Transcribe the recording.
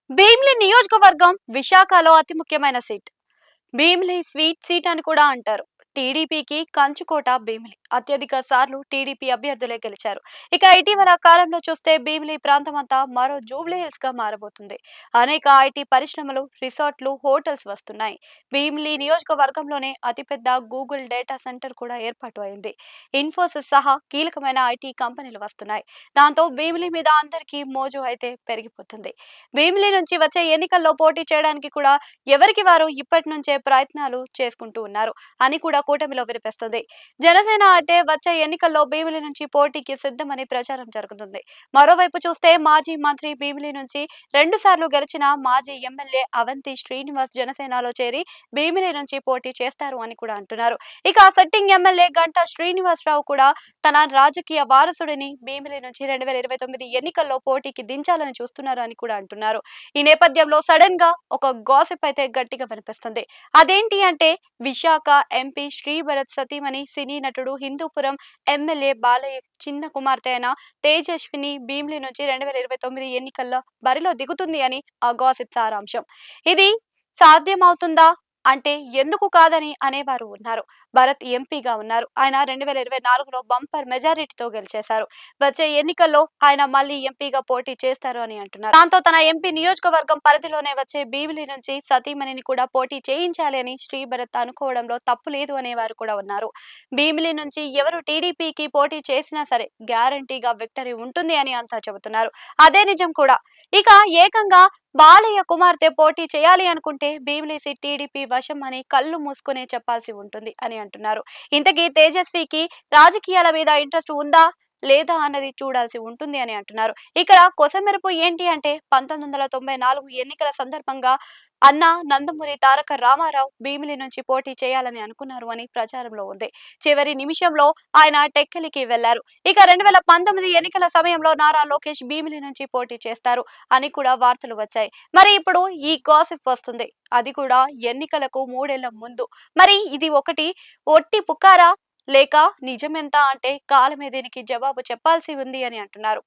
భీమిలి నియోజకవర్గం విశాఖలో అతి ముఖ్యమైన సీట్. భీమిలి స్వీట్ సీట్ అని కూడా అంటారు. టీడీపీకి కంచుకోట భీమిలి. అత్యధిక సార్లు టీడీపీ అభ్యర్థులే గెలిచారు. ఇక ఇటీవల కాలంలో చూస్తే భీమిలి ప్రాంతమంతా మరో జూబ్లీ హిల్స్ గా మారబోతుంది. అనేక ఐటీ పరిశ్రమలు, రిసార్ట్లు, హోటల్స్ వస్తున్నాయి. భీమిలి నియోజకవర్గంలోనే అతిపెద్ద గూగుల్ డేటా సెంటర్ కూడా ఏర్పాటు అయింది. ఇన్ఫోసిస్ సహా కీలకమైన ఐటీ కంపెనీలు వస్తున్నాయి. దాంతో భీమిలి మీద అందరికీ మోజు అయితే పెరిగిపోతుంది. భీమిలి నుంచి వచ్చే ఎన్నికల్లో పోటీ చేయడానికి కూడా ఎవరికి వారు ఇప్పటి నుంచే ప్రయత్నాలు చేసుకుంటూ ఉన్నారు అని కూడా కూటమిలో వినిపిస్తుంది. జనసేన అయితే వచ్చే ఎన్నికల్లో భీమిలి నుంచి పోటీకి సిద్ధమని ప్రచారం జరుగుతుంది. మరోవైపు చూస్తే మాజీ మంత్రి భీమిలి నుంచి 2 సార్లు గెలిచిన మాజీ ఎమ్మెల్యే అవంతి శ్రీనివాస్ జనసేనలో చేరి భీమిలి నుంచి పోటీ చేస్తారు అని కూడా అంటున్నారు. ఇక సెట్టింగ్ ఎమ్మెల్యే గంటా శ్రీనివాసరావు కూడా తన రాజకీయ వారసుడిని భీమిలి నుంచి 2029 ఎన్నికల్లో పోటీకి దించాలని చూస్తున్నారు అని కూడా అంటున్నారు. ఈ నేపథ్యంలో సడన్ గా ఒక గాసిప్ అయితే గట్టిగా వినిపిస్తుంది. అదేంటి అంటే విశాఖ ఎంపీ శ్రీభరత్ సతీమణి సినీ నటుడు హిందూపురం ఎమ్మెల్యే బాలయ్య చిన్న కుమార్తె అయిన తేజస్విని భీమిలి నుంచి 2029 ఎన్నికల్లో బరిలో దిగుతుంది అని ఆ గాసిప్ సారాంశం. ఇది సాధ్యమవుతుందా అంటే ఎందుకు కాదని అనేవారు ఉన్నారు. భరత్ ఎంపీగా ఉన్నారు. ఆయన 2024లో బంపర్ మెజారిటీతో గెలిచేశారు. వచ్చే ఎన్నికల్లో ఆయన మళ్ళీ ఎంపీగా పోటీ చేస్తారు అని అంటున్నారు. దాంతో తన ఎంపీ నియోజకవర్గం పరిధిలోనే వచ్చే భీమిలి నుంచి సతీమణిని కూడా పోటీ చేయించాలి అని శ్రీభరత్ అనుకోవడంలో తప్పు లేదు అనేవారు కూడా ఉన్నారు. భీమిలి నుంచి ఎవరు టీడీపీకి పోటీ చేసినా సరే గ్యారంటీగా విక్టరీ ఉంటుంది అని అంతా చెబుతున్నారు. అదే నిజం కూడా. ఇక ఏకంగా బాలయ్య కుమార్తె పోటీ చేయాలి అనుకుంటే భీమిలి సీట్ టీడీపీ వశం అని కళ్ళు మూసుకునే చెప్పాల్సి ఉంటుంది అని అంటున్నారు. ఇంతకీ తేజస్వికి రాజకీయాల మీద ఇంట్రెస్ట్ ఉందా లేదా అన్నది చూడాల్సి ఉంటుంది అని అంటున్నారు. ఇక్కడ కొసమెరుపు ఏంటి అంటే 1994 ఎన్నికల సందర్భంగా అన్న నందమూరి తారక రామారావు భీమిలి నుంచి పోటీ చేయాలని అనుకున్నారు అని ప్రచారంలో ఉంది. చివరి నిమిషంలో ఆయన టెక్కలికి వెళ్లారు. ఇక 2019 ఎన్నికల సమయంలో నారా లోకేష్ భీమిలి నుంచి పోటీ చేస్తారు అని కూడా వార్తలు వచ్చాయి. మరి ఇప్పుడు ఈ గాసిప్ వస్తుంది. అది కూడా ఎన్నికలకు 3 ఏళ్ల ముందు. మరి ఇది ఒకటి ఒట్టి పుకారా లేక నిజమెంత అంటే కాలమే దీనికి జవాబు చెప్పాల్సి ఉంది అని అంటున్నారు.